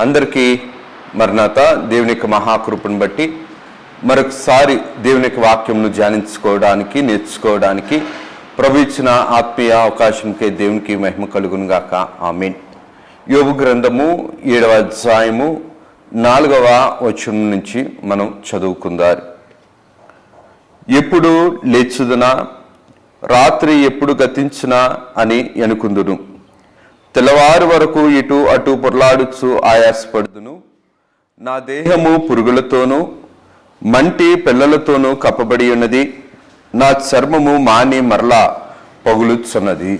అందరికీ మరణాత దేవుని యొక్క మహాకృపను బట్టి మరొకసారి దేవుని యొక్క వాక్యంను ధ్యానించుకోవడానికి నేర్చుకోవడానికి ప్రభు ఇచ్చిన ఆత్మీయ అవకాశంకే దేవునికి మహిమ కలుగును గాక. ఆమేన్. యోబు గ్రంథము 7వ అధ్యాయము 4వ వచనం నుంచి మనం చదువుకుందాం. ఎప్పుడు లేచుదునా, రాత్రి ఎప్పుడు గతించునా అని అనుకుందును. తెల్లవారు వరకు ఇటు అటు పొరలాడుచు ఆయాసపడుదును. నా దేహము పురుగులతోనూ మంటి పిల్లలతోనూ కప్పబడి ఉన్నది. నా చర్మము మాని మరలా పగులుచున్నది.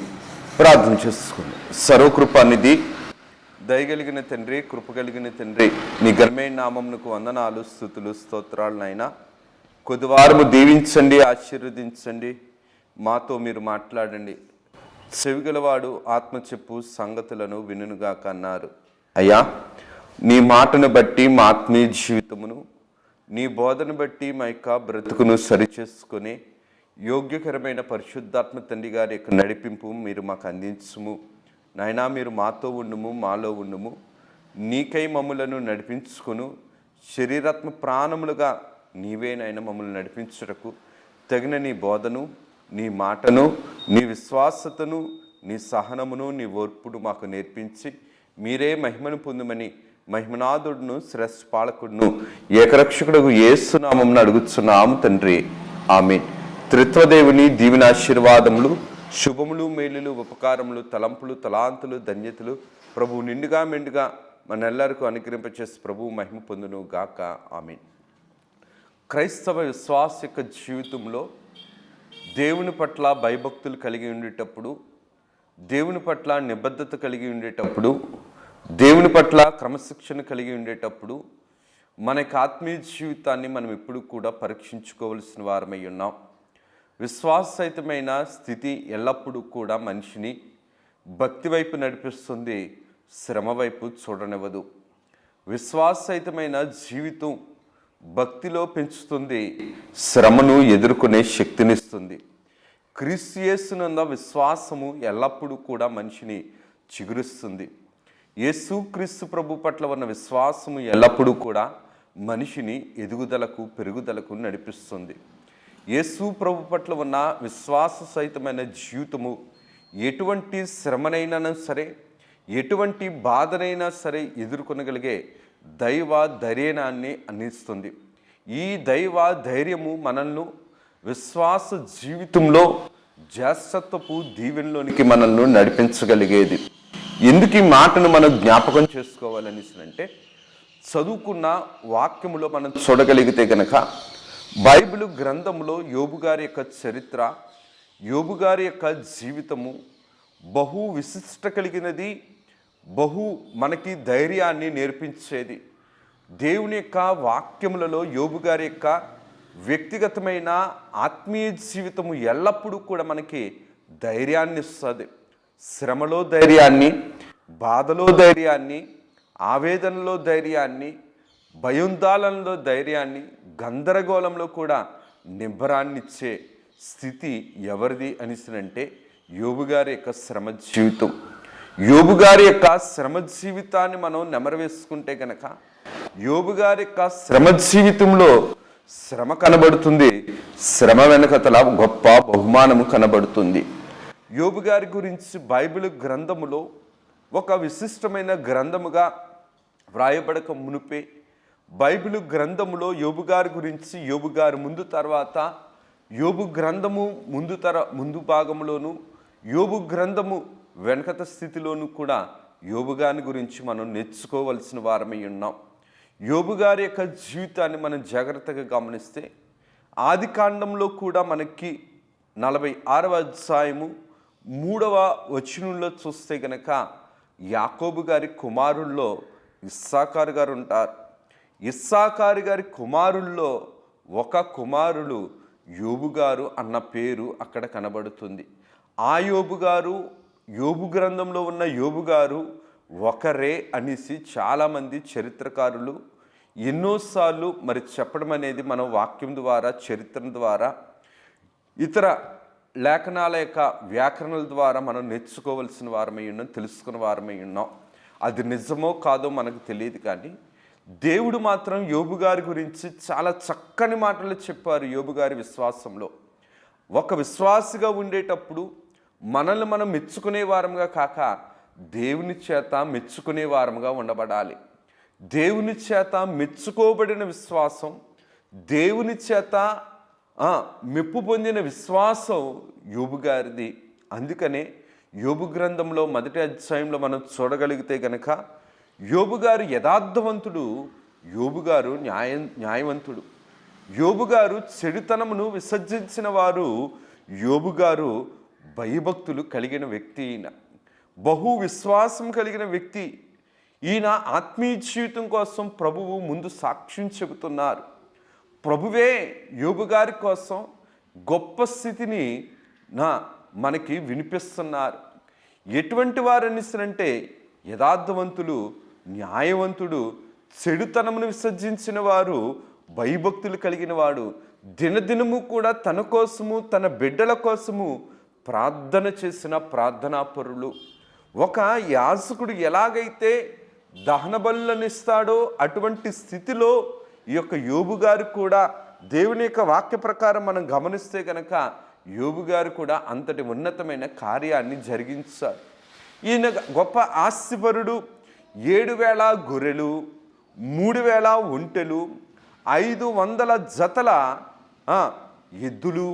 ప్రార్థన చేసుకుంది. సర్వకృపానిధి, దయగలిగిన తండ్రి, కృప కలిగిన తండ్రి, నీ ఘనమైన నామమునకు వందనాలు, స్తుతులు, స్తోత్రాలు నాయనా. కొద్దివారము దీవించండి, ఆశీర్వదించండి, మాతో మీరు మాట్లాడండి. చెవిగలవాడు ఆత్మ చెప్పు సంగతులను వినుగాక అన్నారు. అయ్యా, నీ మాటను బట్టి మా ఆత్మీయ జీవితమును, నీ బోధను బట్టి మా యొక్క బ్రతుకును సరిచేసుకొని యోగ్యకరమైన పరిశుద్ధాత్మ తండ్రి గారి యొక్క నడిపింపు మీరు మాకు అందించుము నాయనా. మీరు మాతో ఉండుము, మాలో ఉండుము. నీకై మమ్ములను నడిపించుకును. శరీరాత్మ ప్రాణములుగా నీవే నాయన మమ్మల్ని నడిపించుటకు తగిన నీ బోధను, నీ మాటను, నీ విశ్వాసతను, నీ సహనమును, నీ ఓర్పును మాకు నేర్పించి మీరే మహిమను పొందుమని మహిమనాథుడును శ్రేష్ఠ పాలకుడును ఏకరక్షకుడు యేసు నామమున అడుగుచున్నాము తండ్రి. ఆమేన్. త్రిత్వదేవుని దీవెనాశీర్వాదములు, శుభములు, మేలులు, ఉపకారములు, తలంపులు, తలాంతులు, ధన్యతలు ప్రభు నిండుగా మెండుగా మనెల్లరికూ అనుగ్రహింపచేసి ప్రభు మహిమ పొందును గాక. ఆమేన్. క్రైస్తవ విశ్వాస యొక్క జీవితంలో దేవుని పట్ల భయభక్తులు కలిగి ఉండేటప్పుడు, దేవుని పట్ల నిబద్ధత కలిగి ఉండేటప్పుడు, దేవుని పట్ల క్రమశిక్షణ కలిగి ఉండేటప్పుడు మనకి ఆత్మీయ జీవితాన్ని మనం ఎప్పుడు కూడా పరీక్షించుకోవలసిన వారమై ఉన్నాం. విశ్వాసరహితమైన స్థితి ఎల్లప్పుడూ కూడా మనిషిని భక్తి వైపు నడిపిస్తుంది, శ్రమ వైపు చూడనివ్వదు. విశ్వాసరహితమైన జీవితం భక్తిలో పెంచుతుంది, శ్రమను ఎదుర్కొనే శక్తినిస్తుంది. క్రీస్తు యేసునందు విశ్వాసము ఎల్లప్పుడూ కూడా మనిషిని చిగురిస్తుంది. యేసు క్రీస్తు ప్రభు పట్ల ఉన్న విశ్వాసము ఎల్లప్పుడూ కూడా మనిషిని ఎదుగుదలకు, పెరుగుదలకు నడిపిస్తుంది. యేసు ప్రభు పట్ల ఉన్న విశ్వాస సహితమైన జీవితము ఎటువంటి శ్రమనైనా సరే, ఎటువంటి బాధనైనా సరే ఎదుర్కొనగలిగే దైవ ధైర్యాన్ని అందిస్తుంది. ఈ దైవ ధైర్యము మనల్ని విశ్వాస జీవితంలో జ్యేష్ఠత్వపు దీవెనలోనికి మనల్ని నడిపించగలిగేది. ఎందుకు ఈ మాటను మనం జ్ఞాపకం చేసుకోవాలని అంటే, చదువుకున్న వాక్యములో మనం చూడగలిగితే కనుక బైబిల్ గ్రంథంలో యోబు గారి యొక్క చరిత్ర, యోబు గారి యొక్క జీవితము బహు విశిష్ట కలిగినది, బహు మనకి ధైర్యాన్ని నేర్పించేది. దేవుని యొక్క వాక్యములలో యోబు గారి యొక్క వ్యక్తిగతమైన ఆత్మీయ జీవితము ఎల్లప్పుడూ కూడా మనకి ధైర్యాన్ని ఇస్తుంది. శ్రమలో ధైర్యాన్ని, బాధలో ధైర్యాన్ని, ఆవేదనలో ధైర్యాన్ని, భయోందాలంలో ధైర్యాన్ని, గందరగోళంలో కూడా నిబ్బరాన్నిచ్చే స్థితి ఎవరిది అనిసినంటే యోబు గారి యొక్క శ్రమ జీవితం. యోబు గారి యొక్క శ్రమ జీవితాన్ని మనం నెమరు వేసుకుంటే కనుక యోబు గారి యొక్క శ్రమ జీవితంలో శ్రమ కనబడుతుంది, శ్రమ వెనకతల గొప్ప బహుమానము కనబడుతుంది. యోబు గారి గురించి బైబిల్ గ్రంథములో ఒక విశిష్టమైన గ్రంథముగా వ్రాయబడక మునిపే బైబిల్ గ్రంథములో యోబు గారి గురించి, యోబు గారి ముందు తర్వాత యోబు గ్రంథము ముందు భాగంలోను, యోబు గ్రంథము వెనకత స్థితిలోనూ కూడా యోబు గారి గురించి మనం నేర్చుకోవలసిన వారమై ఉన్నాం. యోబు గారి యొక్క జీవితాన్ని మనం జాగ్రత్తగా గమనిస్తే ఆది కాండంలో కూడా మనకి 46వ అధ్యాయము 3వ వచనంలో చూస్తే గనక యాకోబు గారి కుమారుల్లో ఇస్సాకారు గారు ఉంటారు. ఇస్సాకారు గారి కుమారుల్లో ఒక కుమారుడు యోబు గారు అన్న పేరు అక్కడ కనబడుతుంది. ఆ యోబు గారు, యోబు గ్రంథంలో ఉన్న యోబు గారు ఒకరే అనేసి చాలామంది చరిత్రకారులు ఎన్నోసార్లు మరి చెప్పడం అనేది మనం వాక్యం ద్వారా, చరిత్ర ద్వారా, ఇతర లేఖనాల యొక్క వ్యాకరణల ద్వారా మనం నేర్చుకోవలసిన వారమై ఉన్నాం, తెలుసుకున్న వారమై ఉన్నాం. అది నిజమో కాదో మనకు తెలియదు, కానీ దేవుడు మాత్రం యోబు గారి గురించి చాలా చక్కని మాటలు చెప్పారు. యోబు గారి విశ్వాసంలో, ఒక విశ్వాసిగా ఉండేటప్పుడు మనల్ని మనం మెచ్చుకునే వారంగా కాక దేవుని చేత మెచ్చుకునే వారంగా ఉండబడాలి. దేవుని చేత మెచ్చుకోబడిన విశ్వాసం, దేవుని చేత మెప్పు పొందిన విశ్వాసం యోబు గారిది. అందుకనే యోబు గ్రంథంలో 1వ అధ్యాయంలో మనం చూడగలిగితే గనక యోబు గారు యథార్థవంతుడు, యోబు గారు న్యాయవంతుడు. యోబు గారు చెడుతనమును విసర్జించిన వారు. యోబు గారు భయభక్తులు కలిగిన వ్యక్తి, ఈయన బహు విశ్వాసం కలిగిన వ్యక్తి. ఈయన ఆత్మీయ జీవితం కోసం ప్రభువు ముందు సాక్ష్యం చెబుతున్నారు. ప్రభువే యోబు గారి కోసం గొప్ప స్థితిని మనకి వినిపిస్తున్నారు. ఎటువంటి వారు అనిస్తారంటే యథార్థవంతులు, న్యాయవంతుడు, చెడుతనమును విసర్జించిన వారు, భయభక్తులు కలిగిన వాడు, దినదినము కూడా తన కోసము తన బిడ్డల కోసము ప్రార్థన చేసిన ప్రార్థనాపరులు. ఒక యాజకుడు ఎలాగైతే దహన బలులను ఇస్తాడో అటువంటి స్థితిలో ఈ యొక్క యోబు గారు కూడా దేవుని యొక్క వాక్య ప్రకారం మనం గమనిస్తే కనుక యోబు గారు కూడా అంతటి ఉన్నతమైన కార్యాన్ని జరిగించారు. ఈయన గొప్ప ఆస్తిపరుడు. 7,000 గొర్రెలు, 3,000 ఒంటెలు, 500 జతల ఎద్దులు,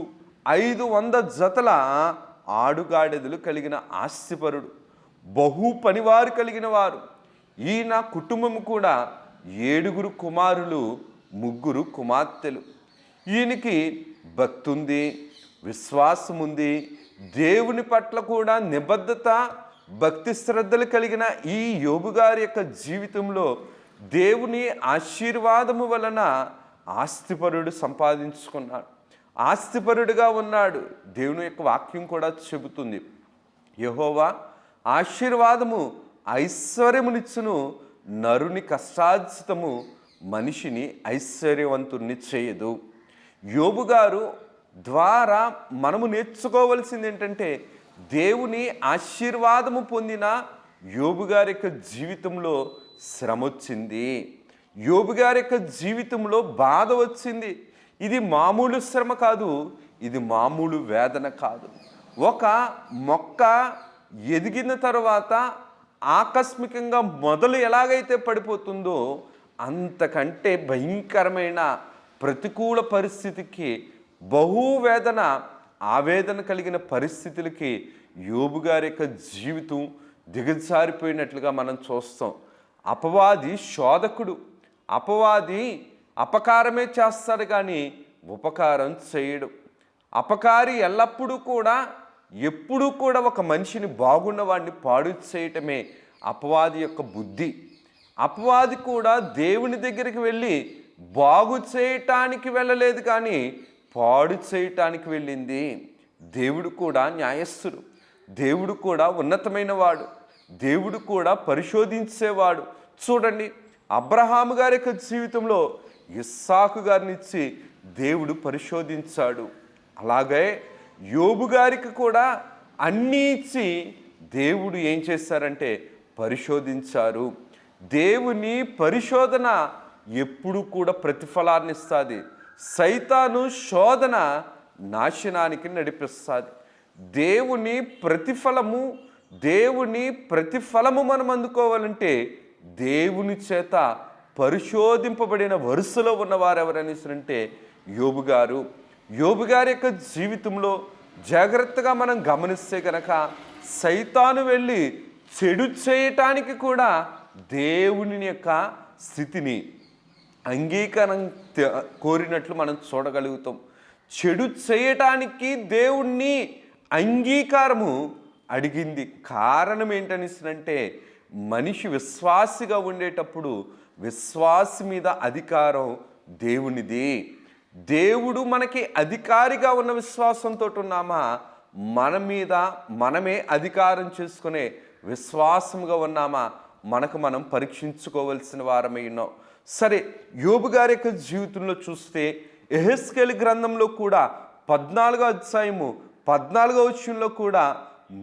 500 జతల ఆడుగాడెదలు కలిగిన ఆస్తిపరుడు, బహు పనివారు కలిగిన వారు. ఈయన కుటుంబం కూడా 7 కుమారులు, 3 కుమార్తెలు. ఈయనకి భక్తి ఉంది, విశ్వాసం ఉంది, దేవుని పట్ల కూడా నిబద్ధత, భక్తి శ్రద్ధలు కలిగిన ఈ యోబు గారి యొక్క జీవితంలో దేవుని ఆశీర్వాదము వలన ఆస్తిపరుడు సంపాదించుకున్నాడు, ఆస్తిపరుడుగా ఉన్నాడు. దేవుని యొక్క వాక్యం కూడా చెబుతుంది, యెహోవా ఆశీర్వాదము ఐశ్వర్యమునిచ్చును, నరుని కష్టార్జితము మనిషిని ఐశ్వర్యవంతుణ్ణి చేయదు. యోబు గారు ద్వారా మనము నేర్చుకోవలసింది ఏంటంటే దేవుని ఆశీర్వాదము పొందిన యోబు గారి యొక్క జీవితంలో శ్రమ వచ్చింది, యోబు గారి యొక్క జీవితంలో బాధ వచ్చింది. ఇది మామూలు శ్రమ కాదు, ఇది మామూలు వేదన కాదు. ఒక మొక్క ఎదిగిన తర్వాత ఆకస్మికంగా మొదలు ఎలాగైతే పడిపోతుందో అంతకంటే భయంకరమైన ప్రతికూల పరిస్థితికి, బహువేదన ఆవేదన కలిగిన పరిస్థితులకి యోబు గారి యొక్క జీవితం దిగజారిపోయినట్లుగా మనం చూస్తాం. అపవాది శోధకుడు, అపవాది అపకారమే చేస్తాడు కానీ ఉపకారం చేయడు. అపకారి ఎల్లప్పుడూ కూడా ఎప్పుడూ కూడా ఒక మనిషిని బాగున్న వాడిని పాడు చేయటమే అపవాది యొక్క బుద్ధి. అపవాది కూడా దేవుని దగ్గరికి వెళ్ళి బాగు చేయటానికి వెళ్ళలేదు కానీ పాడు చేయటానికి వెళ్ళింది. దేవుడు కూడా న్యాయస్థుడు, దేవుడు కూడా ఉన్నతమైన వాడు, దేవుడు కూడా పరిశోధించేవాడు. చూడండి, అబ్రహాము గారి యొక్క జీవితంలో ఇస్సాకు గారిని ఇచ్చి దేవుడు పరిశోధించాడు. అలాగే యోబు గారికి కూడా అన్నీ ఇచ్చి దేవుడు ఏం చేశారంటే పరిశోధించారు. దేవుని పరిశోధన ఎప్పుడు కూడా ప్రతిఫలాన్ని ఇస్తుంది. సైతాను శోధన నాశనానికి నడిపిస్తుంది. దేవుని ప్రతిఫలము మనం అందుకోవాలంటే దేవుని చేత పరిశోధింపబడిన వరుసలో ఉన్నవారు ఎవరనేసరంటే యోబు గారు. యోబు గారి యొక్క జీవితంలో జాగ్రత్తగా మనం గమనిస్తే కనుక సైతాను వెళ్ళి చెడు చేయటానికి కూడా దేవుని యొక్క స్థితిని అంగీకారం కోరినట్లు మనం చూడగలుగుతాం. చెడు చేయటానికి దేవుణ్ణి అంగీకారము అడిగింది. కారణం ఏంటనిస్తే మనిషి విశ్వాసిగా ఉండేటప్పుడు విశ్వాసి మీద అధికారం దేవునిది. దేవుడు మనకి అధికారిగా ఉన్న విశ్వాసంతో ఉన్నామా, మన మీద మనమే అధికారం చేసుకునే విశ్వాసంగా ఉన్నామా, మనకు మనం పరీక్షించుకోవలసిన వారమై ఉన్నాం. సరే, యోబు గారి యొక్క జీవితంలో చూస్తే యెహెజ్కేలు గ్రంథంలో కూడా 14వ అధ్యాయము 14వ వచనంలో కూడా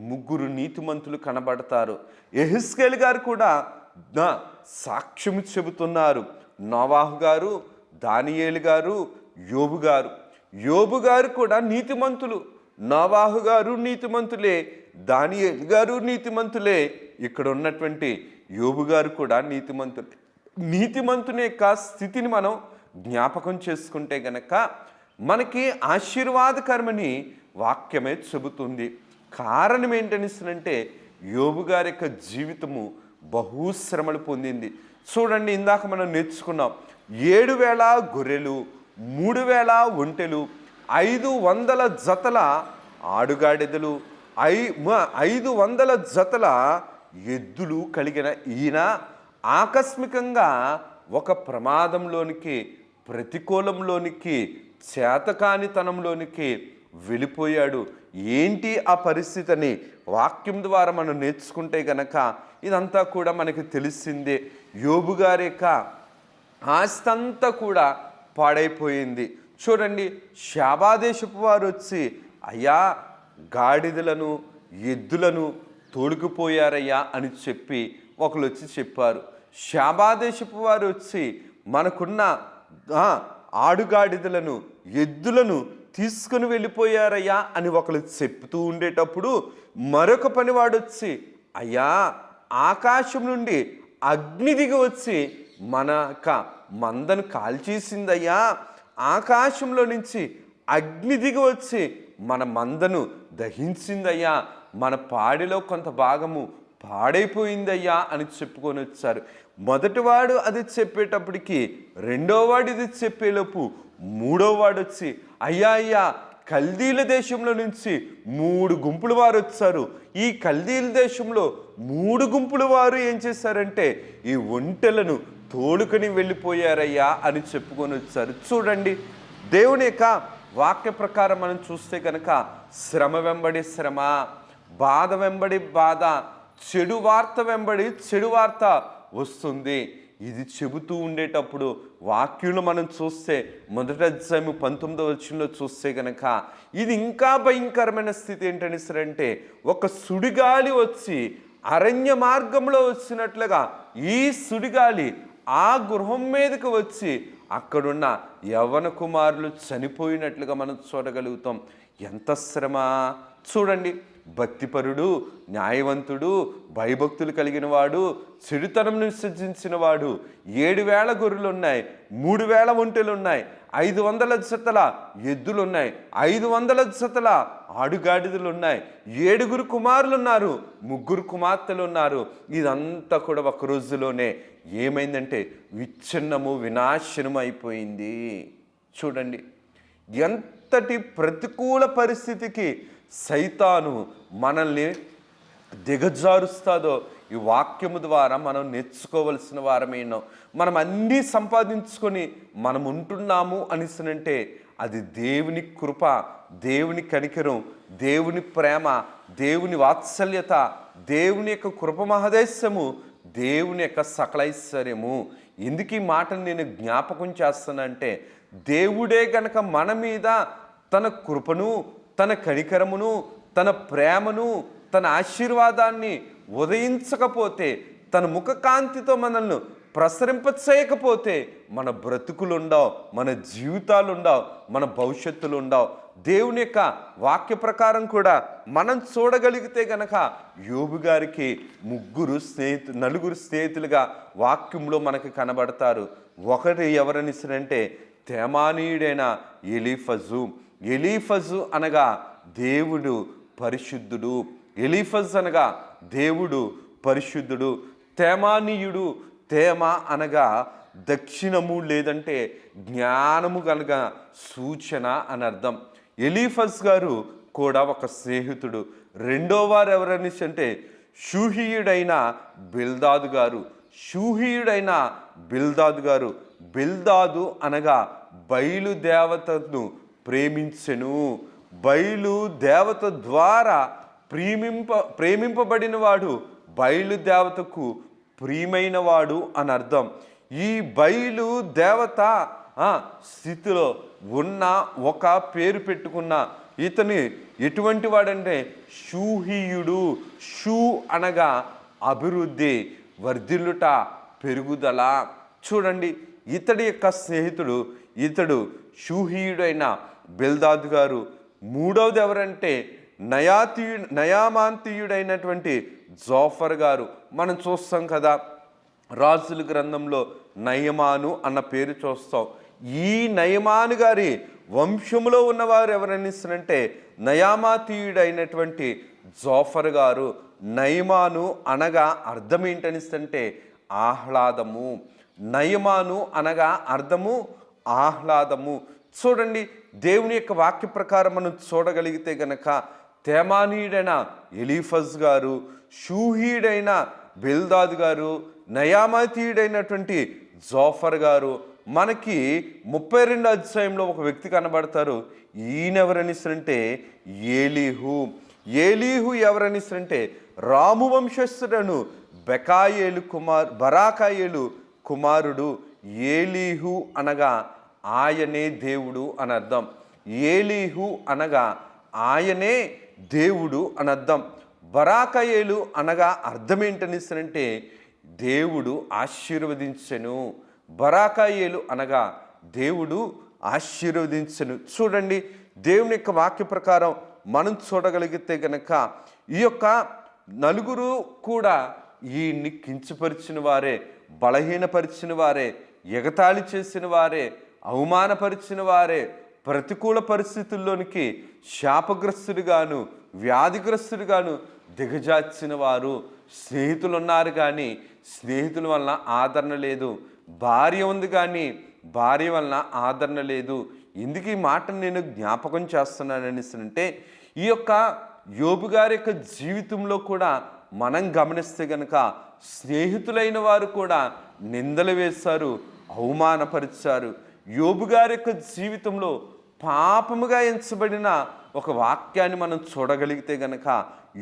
ముగ్గురు నీతిమంతులు కనబడతారు. యెహెజ్కేలు గారు కూడా సాక్ష్యం చెబుతున్నారు. నోవాహు గారు, దానియేలు గారు, యోబు గారు. యోబు గారు కూడా నీతిమంతులు, నోవాహు గారు నీతిమంతులే, దానియేలు గారు నీతిమంతులే. ఇక్కడ ఉన్నటువంటి యోబు గారు కూడా నీతిమంతులు. నీతిమంతుని యొక్క స్థితిని మనం జ్ఞాపకం చేసుకుంటే గనక మనకి ఆశీర్వాదకరమని వాక్యమే చెబుతుంది. కారణం ఏంటనిస్తుందంటే యోబు గారి యొక్క జీవితము బహుశ్రమలు పొందింది. చూడండి, ఇందాక మనం నేర్చుకున్నాం 7,000 గొర్రెలు, 3,000 ఒంటెలు, 500 జతల ఆడుగాడిదలు, 500 జతల ఎద్దులు కలిగిన ఈయన ఆకస్మికంగా ఒక ప్రమాదంలోనికి, ప్రతికూలంలోనికి, చేతకానితనంలోనికి వెళ్ళిపోయాడు. ఏంటి ఆ పరిస్థితిని వాక్యం ద్వారా మనం నేర్చుకుంటే గనక ఇదంతా కూడా మనకి తెలిసిందే. యోబు గారి యొక్క ఆస్తి అంతా కూడా పాడైపోయింది. చూడండి, శాబాదేశపు వారు వచ్చి, అయ్యా గాడిదలను ఎద్దులను తోలుకుపోయారయ్యా అని చెప్పి ఒకరు వచ్చి చెప్పారు. శాబాదేశపు వారు వచ్చి మనకున్న ఆడుగాడిదలను ఎద్దులను తీసుకుని వెళ్ళిపోయారయ్యా అని ఒకరు చెప్తూ ఉండేటప్పుడు మరొక పనివాడు వచ్చి, అయ్యా ఆకాశం నుండి అగ్ని దిగి వచ్చి మన మందను కాల్చేసిందయ్యా, ఆకాశంలో నుంచి అగ్ని దిగి వచ్చి మన మందను దహించిందయ్యా, మన పాడిలో కొంత భాగము పాడైపోయిందయ్యా అని చెప్పుకొని వచ్చారు. మొదటివాడు అది చెప్పేటప్పటికి రెండోవాడు ఇది చెప్పేలోపు మూడోవాడు వచ్చి, అయ్యా అయ్యా కల్దీల దేశంలో నుంచి 3 గుంపుల వారు వచ్చారు. ఈ కల్దీల దేశంలో 3 గుంపుల వారు ఏం చేశారంటే ఈ ఒంటెలను తోలుకొని వెళ్ళిపోయారయ్యా అని చెప్పుకొని వచ్చారు. చూడండి, దేవుని యొక్క వాక్య ప్రకారం మనం చూస్తే కనుక శ్రమ వెంబడి శ్రమ, బాధ వెంబడి బాధ, చెడు వార్త వెంబడి చెడు వార్త వస్తుంది. ఇది చెబుతూ ఉండేటప్పుడు వాక్యులు మనం చూస్తే మొదటి అధ్యాయం 19వ వచనంలో చూస్తే కనుక ఇది ఇంకా భయంకరమైన స్థితి ఏంటనిసరంటే ఒక సుడిగాలి వచ్చి అరణ్య మార్గంలో వచ్చినట్లుగా ఈ సుడిగాలి ఆ గృహం మీదకి వచ్చి అక్కడున్న యవ్వన కుమారులు చనిపోయినట్లుగా మనం చూడగలుగుతాం. ఎంత శ్రమ చూడండి. భక్తిపరుడు, న్యాయవంతుడు, భయభక్తులు కలిగిన వాడు, చెడుతనం విసర్జించిన వాడు, 7,000 గొర్రెలు ఉన్నాయి, 3,000 ఒంటెలు ఉన్నాయి, 500 జతల ఎద్దులు ఉన్నాయి, 500 జతల ఆడుగాడిదలు ఉన్నాయి, 7 కుమారులు ఉన్నారు, 3 కుమార్తెలు ఉన్నారు. ఇదంతా కూడా ఒక రోజులోనే ఏమైందంటే విచ్ఛిన్నము, వినాశనము అయిపోయింది. చూడండి, ఎంతటి ప్రతికూల పరిస్థితికి సైతాను మనల్ని దిగజారుస్తాదో ఈ వాక్యము ద్వారా మనం నేర్చుకోవలసిన వారమేనో. మనం అన్నీ సంపాదించుకొని మనం ఉంటున్నాము అనిసనంటే అది దేవుని కృప, దేవుని కనికరం, దేవుని ప్రేమ, దేవుని వాత్సల్యత, దేవుని యొక్క కృప మహదేశము, దేవుని యొక్క సకలైశ్వర్యము. ఎందుకు ఈ మాటను నేను జ్ఞాపకం చేస్తానంటే దేవుడే గనక మన మీద తన కృపను, తన కనికరమును, తన ప్రేమను, తన ఆశీర్వాదాన్ని ఉదయించకపోతే, తన ముఖకాంతితో మనల్ని ప్రసరింపచేయకపోతే మన బ్రతుకులు ఉండవు, మన జీవితాలు ఉండవు, మన భవిష్యత్తులు ఉండవు. దేవుని యొక్క వాక్య ప్రకారం కూడా మనం చూడగలిగితే గనక యోబు గారికి 4 స్నేహితులుగా వాక్యంలో మనకి కనబడతారు. ఒకటి ఎవరనిసరంటే తేమానీయుడైన ఎలీఫజు. ఎలీఫజు అనగా దేవుడు పరిశుద్ధుడు. ఎలీఫజ్ అనగా దేవుడు పరిశుద్ధుడు. తేమానీయుడు, తేమ అనగా దక్షిణము లేదంటే జ్ఞానము కనుక సూచన అని అర్థం. ఎలీఫజ్ గారు కూడా ఒక స్నేహితుడు. రెండో వారు ఎవరనేసి అంటే షూహీయుడైన బిల్దాదు గారు. షూహీయుడైన బిల్దాదు గారు. బిల్దాదు అనగా బయలుదేవతను ప్రేమించెను. బయలు దేవత ద్వారా ప్రేమింపబడిన వాడు, బయలుదేవతకు ప్రియమైన వాడు అని అర్థం. ఈ బయలు దేవత స్థితిలో ఉన్న ఒక పేరు పెట్టుకున్న ఇతని ఎటువంటి వాడంటే షూహీయుడు. షూ అనగా అభివృద్ధి, వర్ధిల్లుట, పెరుగుదల. చూడండి, ఇతడి యొక్క స్నేహితుడు, ఇతడు షూహీయుడైన బెల్దాదు గారు. మూడవది ఎవరంటే నయామాంతీయుడైనటువంటి జోఫర్ గారు. మనం చూస్తాం కదా, రాజుల గ్రంథంలో నయమాను అన్న పేరు చూస్తాం. ఈ నయమాను గారి వంశములో ఉన్నవారు ఎవరనిస్తారంటే నయామాతీయుడైనటువంటి జోఫర్ గారు. నయమాను అనగా అర్థం ఏంటనిస్తుంటే ఆహ్లాదము. నయమాను అనగా అర్థము ఆహ్లాదము. చూడండి, దేవుని యొక్క వాక్య ప్రకారం మనం చూడగలిగితే గనక తేమానీయుడైన ఎలీఫజ్ గారు, షూహీయుడైన బెల్దాదు గారు, నయామాతీయుడైనటువంటి జోఫర్ గారు మనకి 32 అధ్యాయంలో ఒక వ్యక్తి కనబడతారు. ఈయనెవరనిస్తారంటే ఏలీహు. ఏలీహు ఎవరనిస్తారంటే రాము వంశస్థుడను బరాకాయేలు కుమారుడు. ఏలీహు అనగా ఆయనే దేవుడు అని అర్థం. ఏలీహు అనగా ఆయనే దేవుడు అని అర్థం. బరాకాయేలు అనగా అర్థం ఏంటనిస్తారంటే దేవుడు ఆశీర్వదించెను. బరాకాయేలు అనగా దేవుడు ఆశీర్వదించెను. చూడండి, దేవుని యొక్క వాక్య ప్రకారం మనం చూడగలిగితే గనక ఈ యొక్క నలుగురు కూడా ఈయన్ని కించపరిచిన వారే, బలహీనపరిచిన వారే, ఎగతాళి చేసిన వారే, అవమానపరిచిన వారే, ప్రతికూల పరిస్థితుల్లోనికి శాపగ్రస్తుడిగాను వ్యాధిగ్రస్తుడిగాను దిగజార్చిన వారు. స్నేహితులు ఉన్నారు కానీ స్నేహితుల వలన ఆదరణ లేదు. భార్య ఉంది కానీ భార్య వలన ఆదరణ లేదు. ఎందుకు ఈ మాటను నేను జ్ఞాపకం చేస్తున్నానంటే ఈ యొక్క యోబు గారి యొక్క జీవితంలో కూడా మనం గమనిస్తే గనక స్నేహితులైన వారు కూడా నిందలు వేశారు, అవమానపరిచారు. యోబు గారి యొక్క జీవితంలో పాపముగా ఎంచబడిన ఒక వాక్యాన్ని మనం చూడగలిగితే గనక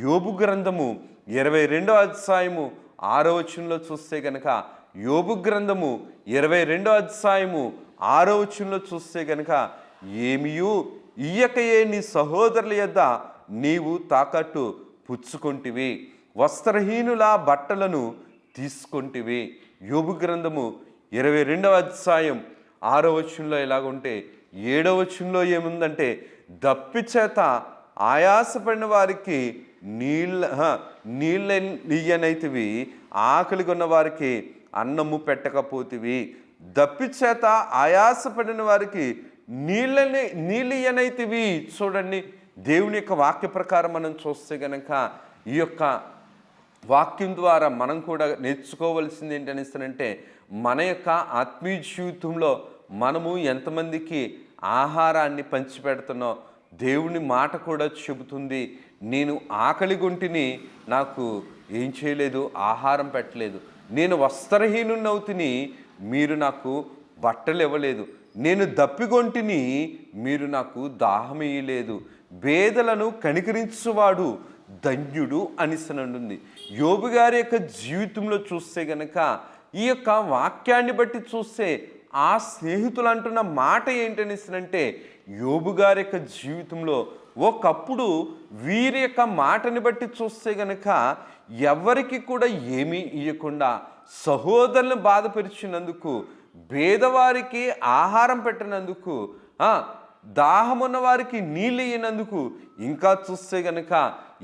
యోబు గ్రంథము 22వ అధ్యాయము 6వ వచనంలో చూస్తే గనక, యోబు గ్రంథము 22వ అధ్యాయము 6వ వచనంలో చూస్తే గనక, ఏమియు ఇయ్యకయే నీ సహోదరుల యొద్ద నీవు తాకట్టు పుచ్చుకొంటివి, వస్త్రహీనుల బట్టలను తీసుకొంటివి. యోబు గ్రంథము 22వ అధ్యాయం 6వ వచనంలో ఎలాగుంటే 7వ వచనంలో ఏముందంటే, దప్పిచేత ఆయాసపడిన వారికి నీళ్ళనియ్యనైతివి, ఆకలిగా ఉన్న వారికి అన్నము పెట్టకపోతివి. దప్పిచేత ఆయాసపడిన వారికి నీళ్ళియ్యనైతివి. చూడండి, దేవుని యొక్క వాక్య ప్రకారం మనం చూస్తే గనక ఈ యొక్క వాక్యం ద్వారా మనం కూడా నేర్చుకోవలసింది ఏంటనిస్తానంటే, మన యొక్క ఆత్మీయ జీవితంలో మనము ఎంతమందికి ఆహారాన్ని పంచిపెడుతున్నాం. దేవుని మాట కూడా చెబుతుంది, నేను ఆకలి గొంటిని, నాకు ఏం చేయలేదు, ఆహారం పెట్టలేదు. నేను వస్త్రహీనున్నవుతిని, మీరు నాకు బట్టలు ఇవ్వలేదు. నేను దప్పిగొంటిని, మీరు నాకు దాహం ఇయ్యలేదు. పేదలను కనికరించువాడు ధన్యుడు అనిసనంటుంది. యోబు గారి యొక్క జీవితంలో చూస్తే గనక ఈ యొక్క వాక్యాన్ని బట్టి చూస్తే ఆ స్నేహితులు అంటున్న మాట ఏంటనిసనంటే, యోబు గారి యొక్క జీవితంలో ఒకప్పుడు వీరి యొక్క మాటని బట్టి చూస్తే గనక ఎవరికి కూడా ఏమీ ఇవ్వకుండా సహోదరులను బాధపరిచినందుకు, పేదవారికి ఆహారం పెట్టినందుకు, దాహమున్న వారికి నీళ్ళు ఇయ్యనందుకు, ఇంకా చూస్తే గనక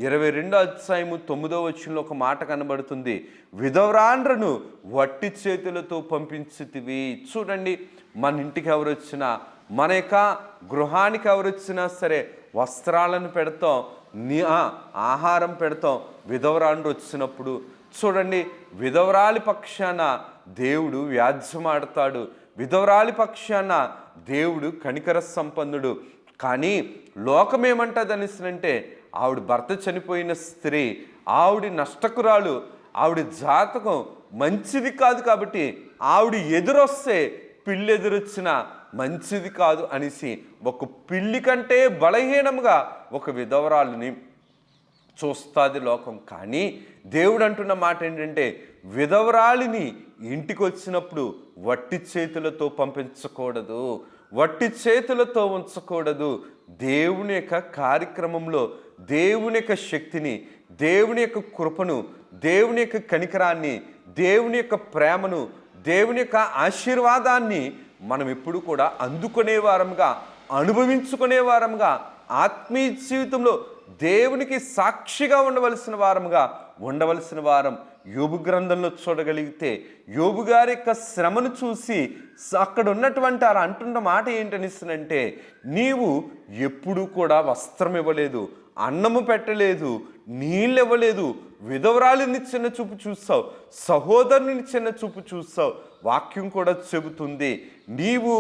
22వ అధ్యాయము 9వ వచనంలో ఒక మాట కనబడుతుంది, విధవరాండ్రను వట్టి చేతులతో పంపించితివి. చూడండి, మన ఇంటికి ఎవరు వచ్చినా, మన యొక్క గృహానికి ఎవరు వచ్చినా సరే వస్త్రాలను పెడతాం, ఆహారం పెడతాం. విధవరాండ్రు వచ్చినప్పుడు చూడండి, విధవరాలి పక్షాన దేవుడు వ్యాజ్యమాడతాడు. విధవరాలి పక్షాన దేవుడు కనికర సంపన్నుడు. కానీ లోకం ఏమంటుంది అనిసినంటే, ఆవిడ భర్త చనిపోయిన స్త్రీ, ఆవిడ నష్టకురాలు, ఆవిడ జాతకం మంచిది కాదు కాబట్టి ఆవిడ ఎదురొస్తే పిల్లి ఎదురొచ్చిన మంచిది కాదు అనేసి ఒక పిల్లి కంటే బలహీనంగా ఒక విధవరాలని చూస్తుంది లోకం. కానీ దేవుడు అంటున్న మాట ఏంటంటే, విధవరాలిని ఇంటికి వచ్చినప్పుడు వట్టి చేతులతో పంపించకూడదు. వట్టి చేతులతో ఉంచకూడదు. దేవుని యొక్క కార్యక్రమంలో దేవుని యొక్క శక్తిని, దేవుని యొక్క కృపను, దేవుని యొక్క కనికరాన్ని, దేవుని యొక్క ప్రేమను, దేవుని యొక్క ఆశీర్వాదాన్ని మనం ఎప్పుడు కూడా అందుకునే వారంగా, అనుభవించుకునే వారంగా, ఆత్మీయ జీవితంలో దేవునికి సాక్షిగా ఉండవలసిన వారం యోబు గ్రంథంలో చూడగలిగితే, యోబు గారి యొక్క శ్రమను చూసి అక్కడ ఉన్నటువంటి వారు అంటున్న మాట ఏంటనిస్తుందంటే, నీవు ఎప్పుడూ కూడా వస్త్రం ఇవ్వలేదు, అన్నము పెట్టలేదు, నీళ్ళు ఇవ్వలేదు, విధవరాలిని చిన్న చూపు చూస్తావు, సహోదరుని చిన్న చూపు చూస్తావు. వాక్యం కూడా చెబుతుంది, నీవు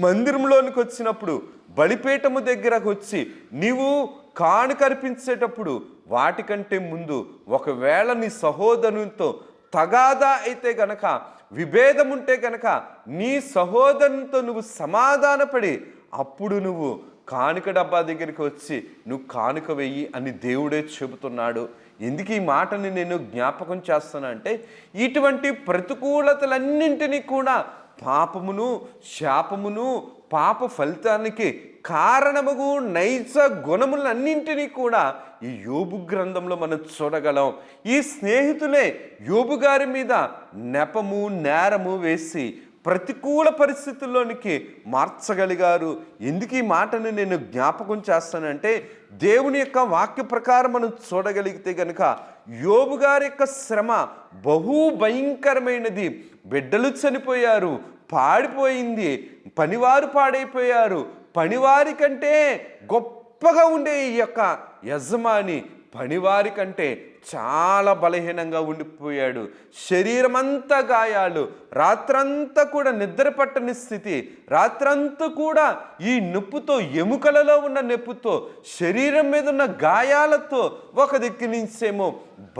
మందిరంలోనికి వచ్చినప్పుడు, బలిపీఠము దగ్గరకు వచ్చి నీవు కానుక అర్పించేటప్పుడు వాటికంటే ముందు ఒకవేళ నీ సహోదరునితో తగాదా అయితే గనక, విభేదం ఉంటే గనక, నీ సహోదరునితో నువ్వు సమాధానపడి అప్పుడు నువ్వు కానుక డబ్బా దగ్గరికి వచ్చి నువ్వు కానుక వెయ్యి అని దేవుడే చెబుతున్నాడు. ఎందుకు ఈ మాటని నేను జ్ఞాపకం చేస్తానంటే, ఇటువంటి ప్రతికూలతలన్నింటినీ కూడా పాపమును, శాపమును, పాప ఫలితానికి కారణముగు నైజ గుణములన్నింటినీ కూడా ఈ యోబు గ్రంథంలో మనం చూడగలం. ఈ స్నేహితులే యోబు గారి మీద నెపము, నేరము వేసి ప్రతికూల పరిస్థితుల్లోనికి మార్చగలిగారు. ఎందుకు ఈ మాటను నేను జ్ఞాపకం చేస్తానంటే, దేవుని యొక్క వాక్య ప్రకారం మనం చూడగలిగితే కనుక యోబు గారి యొక్క శ్రమ బహు భయంకరమైనది. బిడ్డలు చనిపోయారు, పాడిపోయింది, పనివారు పాడైపోయారు. పనివారి కంటే గొప్పగా ఉండే ఈ యొక్క యజమాని పనివారి కంటే చాలా బలహీనంగా ఉండిపోయాడు. శరీరం అంతా గాయాలు, రాత్రంతా కూడా నిద్ర పట్టని స్థితి, రాత్రంతా కూడా ఈ నొప్పుతో, ఎముకలలో ఉన్న నొప్పుతో, శరీరం మీద ఉన్న గాయాలతో, ఒక దిక్కు నుంచేమో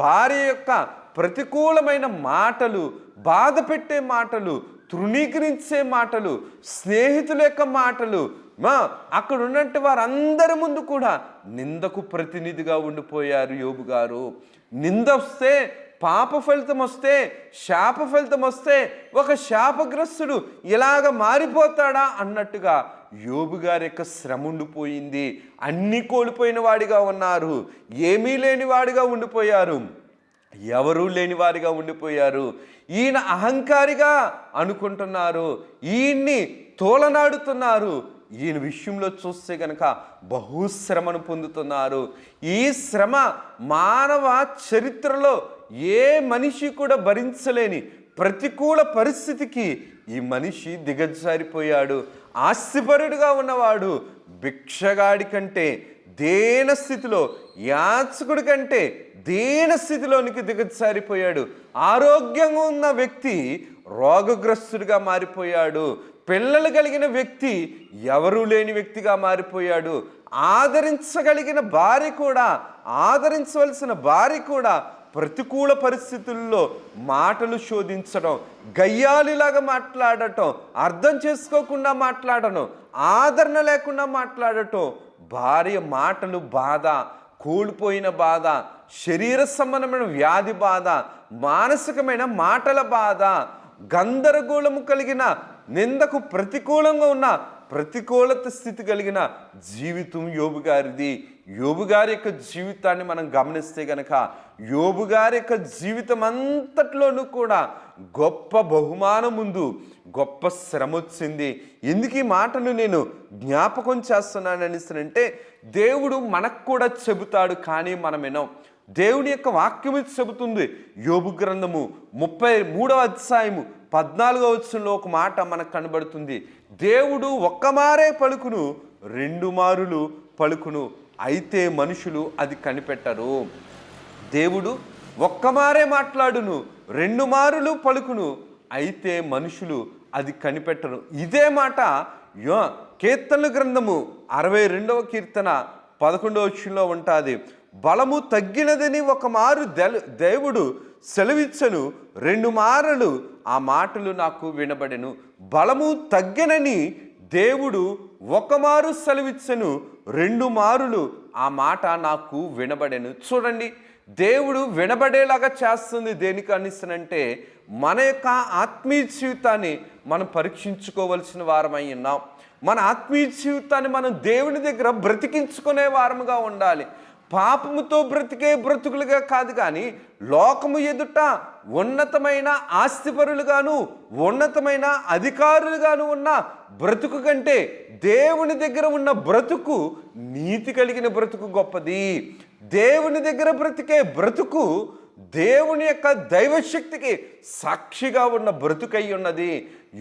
భార్య యొక్క ప్రతికూలమైన మాటలు, బాధ పెట్టే మాటలు, తృణీకరించే మాటలు, స్నేహితుల యొక్క మాటలు, అక్కడ ఉన్నట్టు వారందరి ముందు కూడా నిందకు ప్రతినిధిగా ఉండిపోయారు యోబు గారు. నింద వస్తే, పాప ఫలితం వస్తే, శాప ఫలితం వస్తే ఒక శాపగ్రస్తుడు ఇలాగ మారిపోతాడా అన్నట్టుగా యోబు గారి యొక్క శ్రమ ఉండిపోయింది. అన్నీ కోల్పోయిన వాడిగా ఉన్నారు, ఏమీ లేని వాడిగా ఉండిపోయారు, ఎవరూ లేని వారిగా ఉండిపోయారు. ఈయన అహంకారిగా అనుకుంటున్నారు, ఈయన్ని తోలనాడుతున్నారు. ఈయన విషయంలో చూస్తే కనుక బహుశ్రమను పొందుతున్నారు. ఈ శ్రమ మానవ చరిత్రలో ఏ మనిషి కూడా భరించలేని ప్రతికూల పరిస్థితికి ఈ మనిషి దిగజారిపోయాడు. ఆస్తిపరుడుగా ఉన్నవాడు భిక్షగాడి కంటే దేన స్థితిలో, యాచకుడి కంటే దేన స్థితిలోనికి దిగజారిపోయాడు. ఆరోగ్యంగా ఉన్న వ్యక్తి రోగగ్రస్తుడిగా మారిపోయాడు. పిల్లలు కలిగిన వ్యక్తి ఎవరూ లేని వ్యక్తిగా మారిపోయాడు. ఆదరించగలిగిన భార్య కూడా, ఆదరించవలసిన భార్య కూడా ప్రతికూల పరిస్థితుల్లో మాటలు శోధించడం, గయ్యాలిలాగా మాట్లాడటం, అర్థం చేసుకోకుండా మాట్లాడటం, ఆదరణ లేకుండా మాట్లాడటం, భార్య మాటలు బాధ, కోల్పోయిన బాధ, శరీర సంబంధమైన వ్యాధి బాధ, మానసికమైన మాటల బాధ, గందరగోళము కలిగిన, నిందకు ప్రతికూలంగా ఉన్న ప్రతికూలత స్థితి కలిగిన జీవితం యోబు గారిది. యోబు గారి యొక్క జీవితాన్ని మనం గమనిస్తే గనక యోబు గారి యొక్క జీవితం అంతట్లోనూ కూడా గొప్ప బహుమానం ముందు గొప్ప శ్రమ వచ్చింది. ఎందుకు ఈ మాటను నేను జ్ఞాపకం చేస్తున్నాను అనిస్తానంటే, దేవుడు మనకు కూడా చెబుతాడు, కానీ మనం వినం. దేవుని యొక్క వాక్యం చెబుతుంది. యోబు గ్రంథము 33వ అధ్యాయము 14వ వచనంలో ఒక మాట మనకు కనబడుతుంది. దేవుడు ఒక్క మారే పలుకును, 2 మారులు పలుకును, అయితే మనుషులు అది కనిపెట్టరు. దేవుడు ఒక్క మారే మాట్లాడును, 2 మారులు పలుకును, అయితే మనుషులు అది కనిపెట్టరు. ఇదే మాట కీర్తనల గ్రంథము 62వ కీర్తన 11వ వచనంలో ఉంటుంది. బలము తగ్గినదని ఒక మారు దేవుడు సెలవిచ్చను, 2 మారులు ఆ మాటలు నాకు వినబడెను. బలము తగ్గనని దేవుడు ఒక మారు సెలవిచ్చను, 2 మారులు ఆ మాట నాకు వినబడెను. చూడండి, దేవుడు వినబడేలాగా చేస్తుంది దేనికి అనిస్తానంటే, మన యొక్క ఆత్మీయ జీవితాన్ని మనం పరీక్షించుకోవలసిన వారమై ఉన్నాం. మన ఆత్మీయ జీవితాన్ని మనం దేవుని దగ్గర బ్రతికించుకునే వారముగా ఉండాలి. పాపముతో బ్రతికే బ్రతుకులుగా కాదు, కానీ లోకము ఎదుట ఉన్నతమైన ఆస్తిపరులుగాను ఉన్నతమైన అధికారులుగాను ఉన్న బ్రతుకు కంటే దేవుని దగ్గర ఉన్న బ్రతుకు, నీతి కలిగిన బ్రతుకు గొప్పది. దేవుని దగ్గర బ్రతికే బ్రతుకు దేవుని యొక్క దైవశక్తికి సాక్షిగా ఉన్న బ్రతుకై ఉన్నది.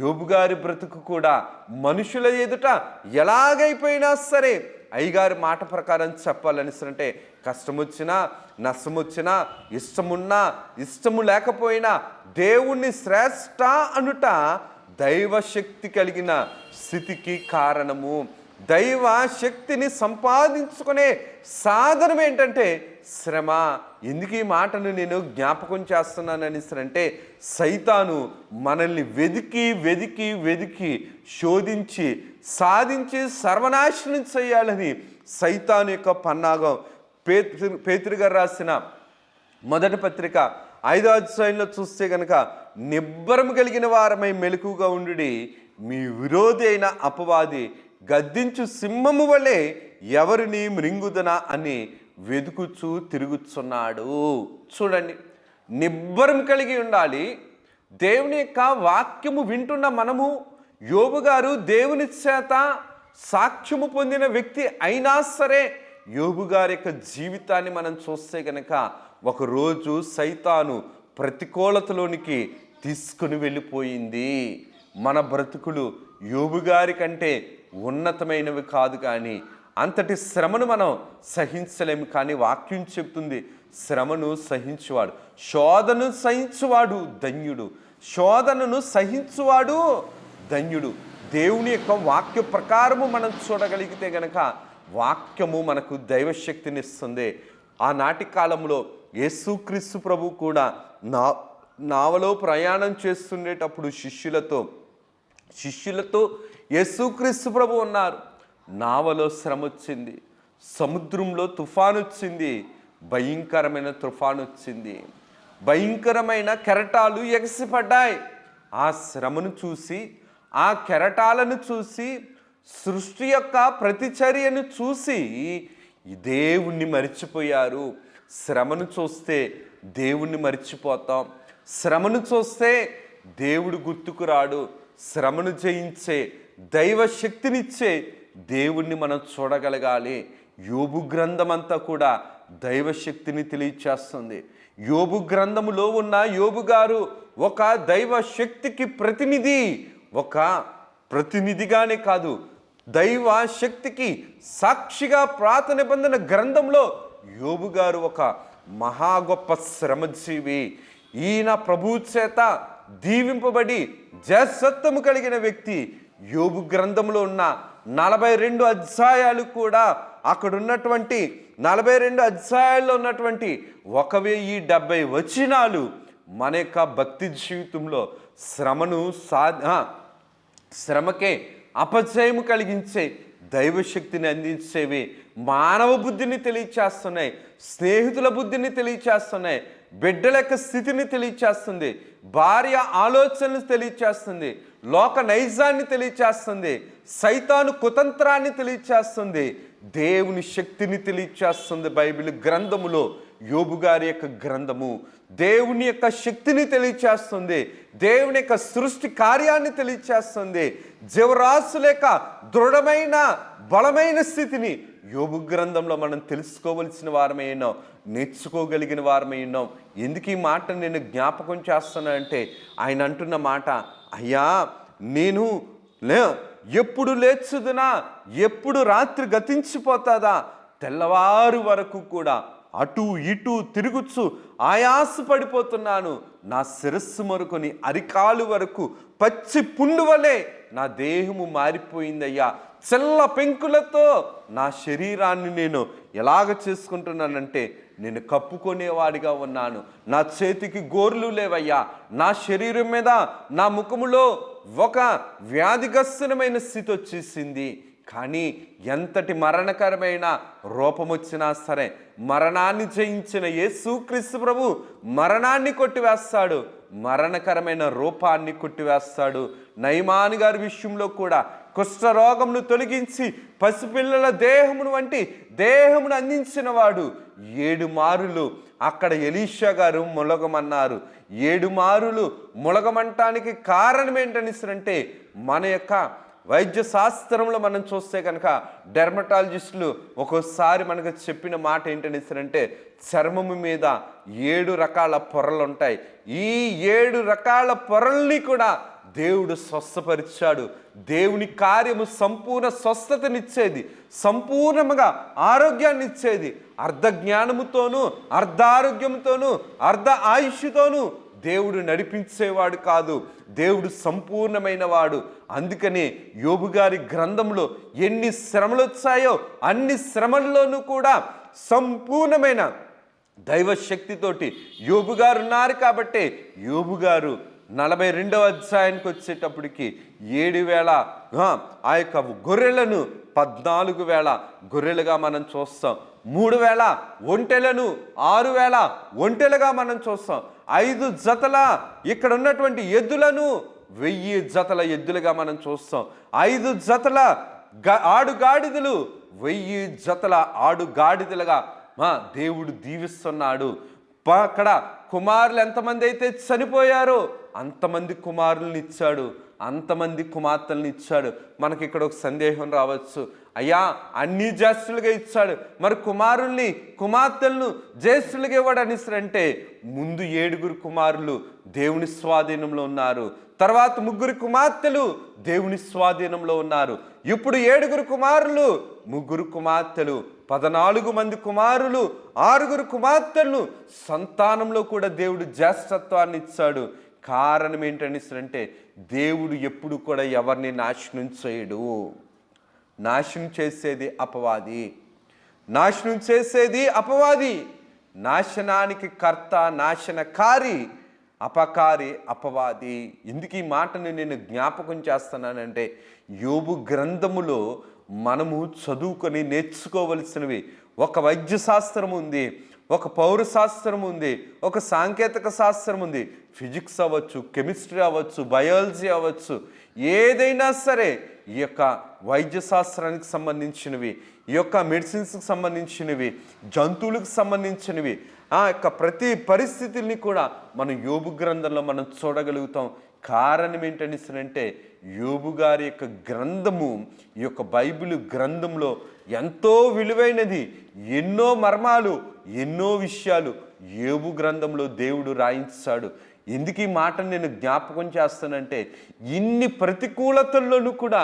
యోబు గారి బ్రతుకు కూడా మనుషుల ఎదుట ఎలాగైపోయినా సరే, అయ్యగారి మాట ప్రకారం చెప్పాలనిస్తుంటే, కష్టం వచ్చినా నష్టం వచ్చినా, ఇష్టమున్నా ఇష్టము లేకపోయినా దేవుణ్ణి శ్రేష్ఠ అనుట దైవశక్తి కలిగిన స్థితికి కారణము. దైవ శక్తిని సంపాదించుకునే సాధనం ఏంటంటే శ్రమ. ఎందుకు ఈ మాటను నేను జ్ఞాపకం చేస్తున్నానని అంటే, సైతాను మనల్ని వెదికి వెదికి వెదికి శోధించి సాధించి సర్వనాశనం చేయాలని సైతాను యొక్క పన్నాగం. పేతురు గారు రాసిన మొదటి పత్రిక 5వ అధ్యాయంలో చూస్తే కనుక, నిబ్బరం కలిగిన వారమై మెలకుగా ఉండుడి, మీ విరోధి అయిన అపవాది గద్దించు సింహము వలె ఎవరిని మృంగుదనా అని వెదుకుచూ తిరుగుతున్నాడు. చూడండి, నిబ్బరం కలిగి ఉండాలి. దేవుని యొక్క వాక్యము వింటున్న మనము, యోబు గారు దేవుని చేత సాక్ష్యము పొందిన వ్యక్తి అయినా సరే, యోబు గారి యొక్క జీవితాన్ని మనం చూస్తే కనుక, ఒకరోజు సైతాను ప్రతికూలతలోనికి తీసుకుని వెళ్ళిపోయింది. మన బ్రతుకులు యోబు గారి కంటే ఉన్నతమైనవి కాదు, కానీ అంతటి శ్రమను మనం సహించలేము. కానీ వాక్యం చెప్తుంది, శ్రమను సహించువాడు, శోధను సహించువాడు ధన్యుడు. శోధనను సహించువాడు ధన్యుడు. దేవుని యొక్క వాక్య ప్రకారము మనం చూడగలిగితే గనక, వాక్యము మనకు దైవశక్తినిస్తుంది. ఆనాటి కాలంలో యేసుక్రీస్తు ప్రభు కూడా నావలో ప్రయాణం చేస్తుండేటప్పుడు శిష్యులతో యేసుక్రీస్తు ప్రభు ఉన్నారు. నావలో శ్రమ వచ్చింది, సముద్రంలో తుఫాను వచ్చింది, భయంకరమైన తుఫాను వచ్చింది, భయంకరమైన కెరటాలు ఎగసిపడ్డాయి. ఆ శ్రమను చూసి, ఆ కెరటాలను చూసి, సృష్టి యొక్క ప్రతిచర్యను చూసి దేవుణ్ణి మరిచిపోయారు. శ్రమను చూస్తే దేవుణ్ణి మరిచిపోతాం. శ్రమను చూస్తే దేవుడు గుర్తుకు రాడు. శ్రమను జయించే దైవ శక్తినిచ్చే దేవుణ్ణి మనం చూడగలగాలి. యోబు గ్రంథం అంతా కూడా దైవశక్తిని తెలియచేస్తుంది. యోబు గ్రంథములో ఉన్న యోబు గారు ఒక దైవ శక్తికి ప్రతినిధి. ఒక ప్రతినిధిగానే కాదు, దైవ శక్తికి సాక్షిగా పాత నిబంధన గ్రంథంలో యోబు గారు ఒక మహా గొప్ప శ్రమజీవి. ఈయన ప్రభు చేత దీవింపబడి జయసత్వము కలిగిన వ్యక్తి. యోబు గ్రంథంలో ఉన్న 42 అధ్యాయాలు కూడా, అక్కడ ఉన్నటువంటి 42 అధ్యాయాల్లో ఉన్నటువంటి 1070 వచనాలు మన యొక్క భక్తి జీవితంలో శ్రమకే అపజయము కలిగించే దైవశక్తిని అందించేవి. మానవ బుద్ధిని తెలియచేస్తున్నాయి, స్నేహితుల బుద్ధిని తెలియచేస్తున్నాయి, బిడ్డల యొక్క స్థితిని తెలియచేస్తుంది, భార్య ఆలోచనలు తెలియచేస్తుంది, లోక నైజాన్ని తెలియచేస్తుంది, సైతాను కుతంత్రాన్ని తెలియచేస్తుంది, దేవుని శక్తిని తెలియచేస్తుంది. బైబిల్ గ్రంథములో యోబు గారి యొక్క గ్రంథము దేవుని యొక్క శక్తిని తెలియచేస్తుంది, దేవుని యొక్క సృష్టి కార్యాన్ని తెలియచేస్తుంది. జీవరాశుల యొక్క దృఢమైన బలమైన స్థితిని యోబు గ్రంథంలో మనం తెలుసుకోవలసిన వారమై ఉన్నాం, నేర్చుకోగలిగిన వారమై ఉన్నాం. ఎందుకు ఈ మాట నేను జ్ఞాపకం చేస్తానంటే, ఆయన అంటున్న మాట, అయ్యా నేను ఎప్పుడు లేచుదునా, ఎప్పుడు రాత్రి గతించిపోతుందా, తెల్లవారు వరకు కూడా అటు ఇటు తిరుగుచు ఆయాస పడిపోతున్నాను. నా శిరస్సు మరుకొని అరికాలు వరకు పచ్చి పుండు వలె నా దేహము మారిపోయిందయ్యా. చల్ల పెంకులతో నా శరీరాన్ని నేను ఎలాగ చేసుకుంటున్నానంటే, నేను కప్పుకొనేవాడిగా ఉన్నాను. నా చేతికి గోర్లు లేవయ్యా. నా శరీరం మీద, నా ముఖములో ఒక వ్యాధిగ్రస్తమైన స్థితి వచ్చేసింది. కానీ ఎంతటి మరణకరమైన రూపం వచ్చినా సరే, మరణాన్ని జయించిన యేసుక్రీస్తు ప్రభు మరణాన్ని కొట్టివేస్తాడు, మరణకరమైన రూపాన్ని కొట్టివేస్తాడు. నయమాను గారి విషయంలో కూడా కుష్ఠరోగమును తొలగించి పసిపిల్లల దేహమును వంటి దేహమును అందించిన వాడు 7 మారులు అక్కడ ఎలీషా గారు మొలగమన్నారు. 7 మారులు మొలగమంటానికి కారణం ఏంటనిసరంటే మన యొక్క వైద్య శాస్త్రంలో మనం చూస్తే కనుక డెర్మటాలజిస్టులు ఒక్కోసారి మనకు చెప్పిన మాట ఏంటనిసరంటే చర్మము మీద 7 రకాల పొరలు ఉంటాయి. ఈ 7 రకాల పొరల్ని కూడా దేవుడు స్వస్థపరిచాడు. దేవుని కార్యము సంపూర్ణ స్వస్థతనిచ్చేది, సంపూర్ణముగా ఆరోగ్యాన్ని ఇచ్చేది. అర్ధ జ్ఞానముతోనూ అర్ధ ఆరోగ్యంతోనూ అర్ధ ఆయుష్తోనూ దేవుడు నడిపించేవాడు కాదు, దేవుడు సంపూర్ణమైన వాడు. అందుకనే యోబు గారి గ్రంథంలో ఎన్ని శ్రమలు వచ్చాయో అన్ని శ్రమల్లోనూ కూడా సంపూర్ణమైన దైవశక్తితోటి యోబు గారు ఉన్నారు. కాబట్టి యోబు గారు 42వ అధ్యాయానికి వచ్చేటప్పటికి 7,000 ఆ యొక్క గొర్రెలను 14,000 గొర్రెలుగా మనం చూస్తాం. 3,000 ఒంటెలను 6,000 ఒంటెలుగా మనం చూస్తాం. 5 జతల ఇక్కడ ఉన్నటువంటి ఎద్దులను 1000 జతల ఎద్దులుగా మనం చూస్తాం. 5 జతల ఆడుగాడిదలు 1000 జతల ఆడుగాడిదలుగా దేవుడు దీవిస్తున్నాడు. అక్కడ కుమారులు ఎంతమంది అయితే చనిపోయారో అంతమంది కుమారులను ఇచ్చాడు, అంతమంది కుమార్తెలను ఇచ్చాడు. మనకి ఇక్కడ ఒక సందేహం రావచ్చు, అయ్యా అన్ని జ్యేష్ఠులుగా ఇచ్చాడు, మరి కుమారుల్ని కుమార్తెలను జ్యేష్ఠులుగా ఇవ్వడు అనేసరంటే ముందు 7 కుమారులు దేవుని స్వాధీనంలో ఉన్నారు, తర్వాత 3 కుమార్తెలు దేవుని స్వాధీనంలో ఉన్నారు. ఇప్పుడు 7 కుమారులు 3 కుమార్తెలు 14 మంది కుమారులు 6 కుమార్తెలను సంతానంలో కూడా దేవుడు జ్యేష్ఠత్వాన్ని ఇచ్చాడు. కారణం ఏంటంటే దేవుడు ఎప్పుడు కూడా ఎవరిని నాశనం చేయడు. నాశనం చేసేది అపవాది, నాశనం చేసేది అపవాది. నాశనానికి కర్త, నాశనకారి, అపకారి అపవాది. ఎందుకు ఈ మాటను నేను జ్ఞాపకం చేస్తున్నానంటే యోబు గ్రంథములో మనము చదువుకొని నేర్చుకోవలసినవి ఒక వైద్య శాస్త్రం ఉంది, ఒక పౌరశాస్త్రం ఉంది, ఒక సాంకేతిక శాస్త్రం ఉంది. ఫిజిక్స్ అవ్వచ్చు, కెమిస్ట్రీ అవ్వచ్చు, బయాలజీ అవ్వచ్చు, ఏదైనా సరే ఈ యొక్క వైద్య శాస్త్రానికి సంబంధించినవి, ఈ యొక్క మెడిసిన్స్కి సంబంధించినవి, జంతువులకు సంబంధించినవి, ఆ యొక్క ప్రతి పరిస్థితుల్ని కూడా మనం యోబు గ్రంథంలో మనం చూడగలుగుతాం. కారణం ఏంటనిసరంటే యోబు గారి యొక్క గ్రంథము, ఈ యొక్క బైబిల్ గ్రంథంలో ఎంతో విలువైనది. ఎన్నో మర్మాలు, ఎన్నో విషయాలు యోబు గ్రంథంలో దేవుడు రాయించాడు. ఎందుకు ఈ మాట నేను జ్ఞాపకం చేస్తానంటే ఇన్ని ప్రతికూలతల్లోనూ కూడా